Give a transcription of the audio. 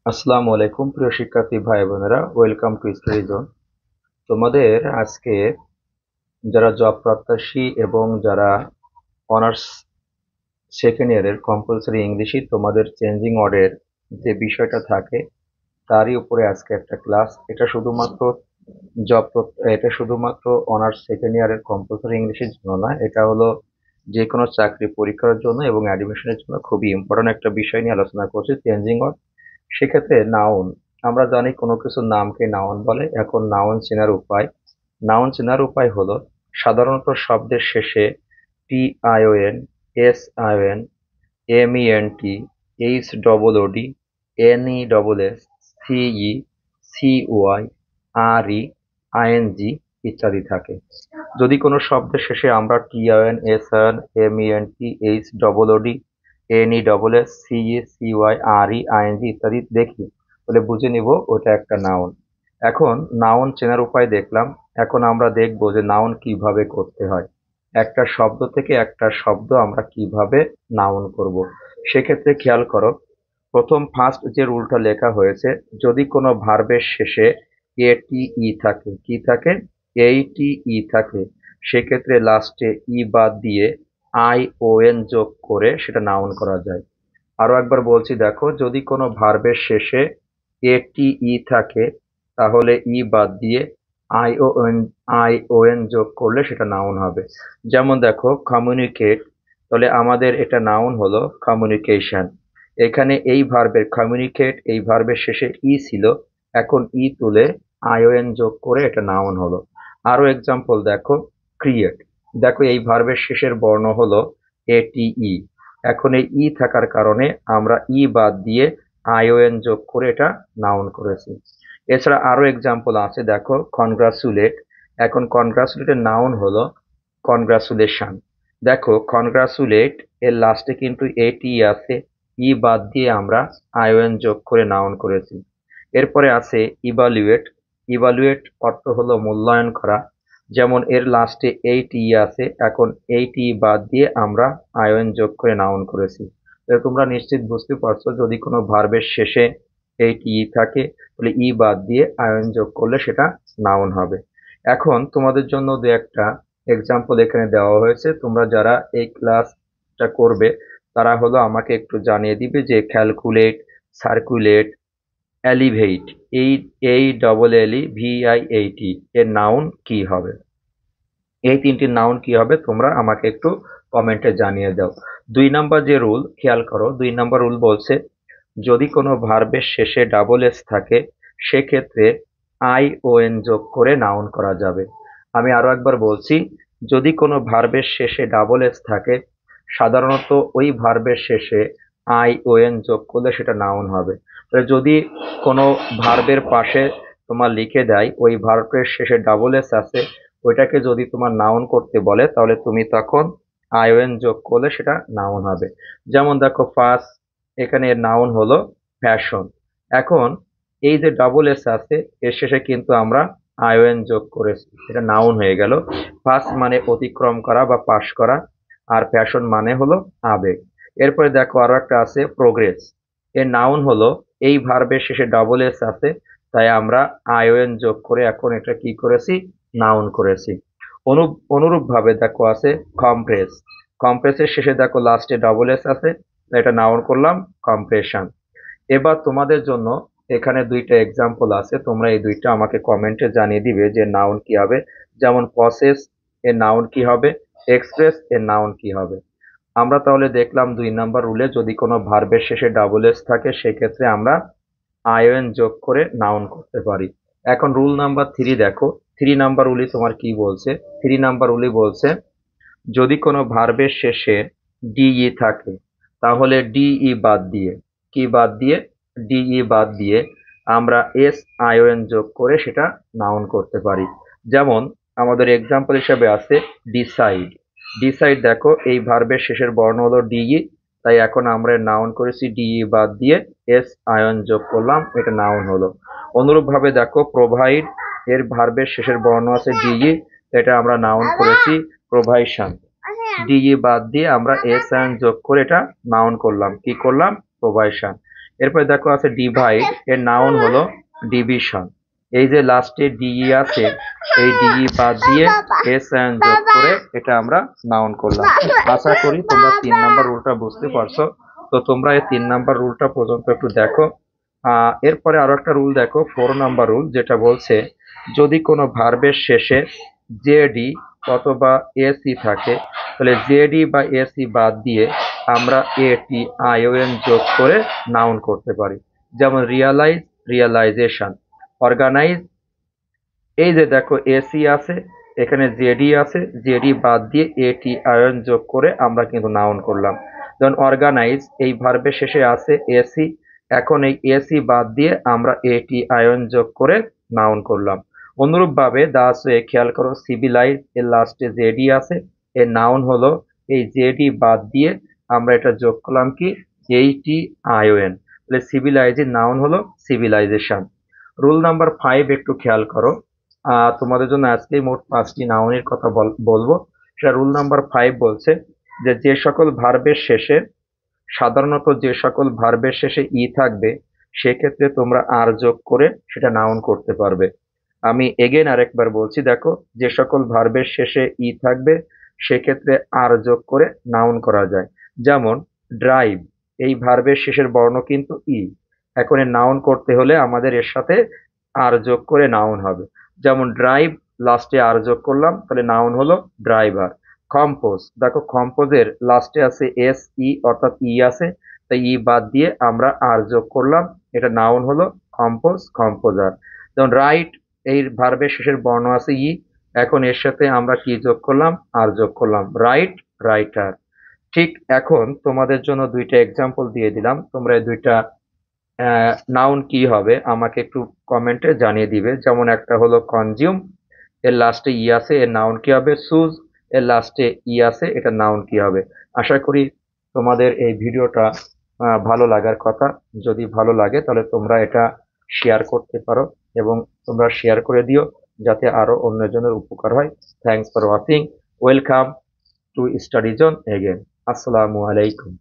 আসসালামু আলাইকুম প্রিয় শিক্ষার্থী ভাই বোনেরা, ওয়েলকাম টু স্টাডি জোন। তোমাদের আজকে যারা জব প্রত্যাশী এবং যারা অনার্স সেকেন্ড ইয়ারের কম্পালসরি ইংলিশই তোমাদের চেঞ্জিং ওয়ার্ডের যে বিষয়টা থাকে তারই উপরে আজকে একটা ক্লাস। এটা শুধুমাত্র অনার্স সেকেন্ড ইয়ারের কম্পালসরি ইংলিশের জন্য না, এটা হলো যে কোনো চাকরি পরীক্ষার জন্য এবং অ্যাডমিশনের জন্য খুবই ইম্পর্টেন্ট একটা বিষয় নিয়ে আলোচনা করছি, চেঞ্জিং ওয়ার্ড। সেক্ষেত্রে নাউন, আমরা জানি কোনো কিছুর নামকে নাউন বলে। এখন নাউন চেনার উপায় হলো সাধারণত শব্দের শেষে PION, SION, MENT, HOOD, NESS, CE, CY, RE, ING ইত্যাদি থাকে। যদি কোনো শব্দের শেষে আমরা TION, SION, MENT, HOOD, NESS, CE, CY, RE, ING ইত্যাদি দেখি, তাহলে বুঝে নিব ওটা একটা নাউন। এখন নাউন চেনার উপায় দেখলাম। এখন আমরা দেখব যে নাউন কিভাবে করতে হয়। একটা শব্দ থেকে একটা শব্দ আমরা কিভাবে নাউন করব। সেক্ষেত্রে খেয়াল করো, প্রথম ফার্স্ট যে রুলটা লেখা হয়েছে, যদি কোনো ভার্বের শেষে ATE থাকে, কি থাকে? ATE থাকে, সেক্ষেত্রে লাস্টে ই বাদ দিয়ে ION যোগ করে সেটা নাউন করা যায়। আরো একবার বলছি, দেখো, যদি কোনো ভার্বের শেষে ATE থাকে তাহলে ই বাদ দিয়ে আইওএন আইওএন যোগ করলে সেটা নাউন হবে। যেমন দেখো, কমিউনিকেট, তাহলে আমাদের এটা নাউন হলো কমিউনিকেশন। এখানে এই ভার্বের কমিউনিকেট, এই ভার্বের শেষে ই ছিল, এখন ই তুলে আইওএন যোগ করে এটা নাউন হলো। আরো এক্সাম্পল দেখো, ক্রিয়েট, দেখো এই ভার্বের শেষের বর্ণ হলো ATE, এখন এই ই থাকার কারণে আমরা ই বাদ দিয়ে আইওএন যোগ করে এটা নাউন করেছি। এছাড়া আরো এক্সাম্পল আছে, দেখো, কনগ্রাচুলেট, এখন কনগ্রাচুলেটের নাউন হলো কনগ্রাচুলেশন। দেখো, কনগ্রাচুলেট এর লাস্টে কিন্তু এটি আছে, ই বাদ দিয়ে আমরা আইওএন যোগ করে নাউন করেছি। এরপরে আছে ইভালুয়েট, ইভালুয়েট অর্থ হলো মূল্যায়ন করা। যেমন এর লাস্টে এইটি আছে, এখন এইটি বাদ দিয়ে আমরা আইওএন যোগ করে নাউন করেছি। তোমরা নিশ্চিত বুঝতে পারছো, যদি কোনো ভার্বের শেষে এইটি থাকে তাহলে ই বাদ দিয়ে আইওএন যোগ করলে সেটা নাউন হবে। এখন তোমাদের জন্য দু একটা এক্সাম্পল এখানে দেওয়া হয়েছে, তোমরা যারা এই ক্লাসটা করবে তারা হলো আমাকে একটু জানিয়ে দিবে যে ক্যালকুলেট, সার্কুলেট, এলিভেট, AELEVIAT এর নাউন কি হবে। এই তিনটি নাউন কি হবে তোমরা আমাকে একটু কমেন্টে জানিয়ে দাও। 2 নম্বর যে রুল, খেয়াল করো, 2 নম্বর রুল বলছে যদি কোনো ভার্বের শেষে ডাবল এস থাকে সেক্ষেত্রে ION যোগ করে নাউন করা যাবে। আমি আরো একবার বলছি, যদি কোনো ভার্বের শেষে ডাবল এস থাকে সাধারণত ওই ভার্বের শেষে ION যোগ করলে সেটা নাউন হবে। তাহলে যদি কোনো ভার্বের পাশে তোমার লিখে দেয় ওই ভার্বের শেষে ডাবল এস আছে, ওইটাকে যদি তোমার নাউন করতে বলে তাহলে তুমি তখন ION যোগ করলে সেটা নাউন হবে। যেমন দেখো, ফার্স্ট, এখানে এর নাউন হলো ফ্যাশন। এখন এই যে ডাবল এস আছে এর শেষে কিন্তু আমরা ION যোগ করেছি, এটা নাউন হয়ে গেল। ফার্স্ট মানে অতিক্রম করা বা পাশ করা, আর ফ্যাশন মানে হলো আবেগ। এরপরে দেখো আরো একটা আছে প্রোগ্রেস, এর নাউন হলো, এই ভার্বের শেষে ডাবল এস আছে তাই আমরা ION যোগ করে এখন এটা কি করেছি, নাউন করেছি। অনুরূপ ভাবে দেখো আছে কম্প্রেস, কম্প্রেসের শেষে দেখো লাস্টে ডাবল এস আছে, এটা নাউন করলাম কম্প্রেশন। এবার তোমাদের জন্য এখানে দুইটা এক্সাম্পল আছে, তোমরা এই দুইটা আমাকে কমেন্টে জানিয়ে দিবে যে নাউন কি হবে। যেমন প্রসেস এর নাউন কি হবে, এক্সপ্রেস এর নাউন কি হবে। আমরা তাহলে দেখলাম 2 নম্বর রুলে যদি কোনো ভার্বের শেষে ডাবল এস থাকে সেক্ষেত্রে আমরা ION যোগ করে নাউন করতে পারি। এখন রুল নাম্বার 3 দেখো, 3 নম্বর রুলে তোমার কি বলছে। 3 নম্বর রুলে বলছে যদি কোনো ভার্বের শেষে DE থাকে তাহলে DE বাদ দিয়ে, কি বাদ দিয়ে, DE বাদ দিয়ে আমরা SION যোগ করে সেটা নাউন করতে পারি। যেমন আমাদের এক্সাম্পল হিসেবে আছে ডিসাইড, ডিসাইড দেখো এই ভার্বের শেষের বর্ণ হলো DE, তাই এখন আমরা নাউন করেছি, DE বাদ দিয়ে SION যোগ করলাম, এটা নাউন হলো। অনুরূপ ভাবে দেখো প্রোভাইড, এর ভার্বের শেষের বর্ণ আছে DE, এটা আমরা নাউন করেছি প্রোভাইশন, DE বাদ দিয়ে আমরা SION যোগ করে এটা নাউন করলাম, কি করলাম, প্রোভাইশন। এরপরে দেখো আছে ডিভাইড, এর নাউন হলো ডিভিশন। এই যে লাস্টে ডিই আছে, এই ডিই বাদ দিয়ে এস এন যোগ করে এটা আমরা নাউন করলাম। আশা করি তোমরা 3 নাম্বার রুলটা বুঝতে পারছো। তো তোমরা এই 3 নাম্বার রুলটা পর্যন্ত একটু দেখো। এরপরে আরো একটা রুল দেখো, 4 নাম্বার রুল, যেটা বলছে যদি কোনো ভার্বের শেষে জেডি অথবা এসি থাকে, তাহলে জেডি বা এসি বাদ দিয়ে আমরা এটি আইওএন যোগ করে নাউন করতে পারি। যেমন রিয়ালাইজ, রিয়ালাইজেশন। অর্গানাইজ, এই যে দেখো এসি আছে, এখানে জেডি আছে, জেডি বাদ দিয়ে এটি আয়ন যোগ করে আমরা কিন্তু নাউন করলাম। যেমন অর্গানাইজ, এই ভার্বের শেষে আছে এসি, এখন এই এসি বাদ দিয়ে আমরা এটি আয়ন যোগ করে নাউন করলাম। অনুরূপ ভাবে দাসে খেয়াল করো, সিভিলাইজ, এর লাস্টে জেডি আছে, এর নাউন হলো এই জেডি বাদ দিয়ে আমরা এটা যোগ করলাম কি এইটি আয়ন, তাহলে সিভিলাইজের নাউন হলো সিভিলাইজেশন। রুল নাম্বার 5 একটু খেয়াল করো। তোমাদের জন্য আজকে মোট 5টি নাউনের কথা বলবো। সেটা রুল নাম্বার 5 বলছে যে যে সকল ভার্বের শেষে, সাধারণত যে সকল ভার্বের শেষে ই থাকবে, সেক্ষেত্রে তোমরা আর যোগ করে সেটা নাউন করতে পারবে। আমি এগেন আরেকবার বলছি, দেখো যে সকল ভার্বের শেষে ই থাকবে সেক্ষেত্রে আর যোগ করে নাউন করা যায়। যেমন ড্রাইভ, এই ভার্বের শেষের বর্ণ কিন্তু ই, এখন এর নাউন করতে হলে আমাদের এর সাথে আর যোগ করে নাউন হবে। যেমন ড্রাইভ, লাস্টে আর যোগ করলাম, তাহলে নাউন হলো ড্রাইভার। কম্পোজ, দেখো কম্পোজের লাস্টে আছে এস ই, অর্থাৎ ই আছে, তাই ই বাদ দিয়ে আমরা আর যোগ করলাম, এটা নাউন হলো কম্পোজ, কম্পোজার। যেমন রাইট, এই ভার্বের শেষের বর্ণ আছে ই, এখন এর সাথে আমরা কি যোগ করলাম, আর যোগ করলাম, রাইট, রাইটার। ঠিক এখন তোমাদের জন্য দুইটা এক্সাম্পল দিয়ে দিলাম, তোমরা এই দুইটা নাউন কি হবে আমাকে একটু কমেন্টে জানিয়ে দিবে। যেমন একটা হলো কনজিউম, এর লাস্টে ই আছে, এর নাউন কি হবে, সুজ, এর লাস্টে ই আছে, এটা নাউন কি হবে। আশা করি তোমাদের এই ভিডিওটা ভালো লাগার কথা। যদি ভালো লাগে তাহলে তোমরা এটা শেয়ার করতে পারো এবং তোমরা শেয়ার করে দিও যাতে আরো অন্যজনের উপকার হয়। Thanks for watching, welcome to study zone again. আসসালামু আলাইকুম।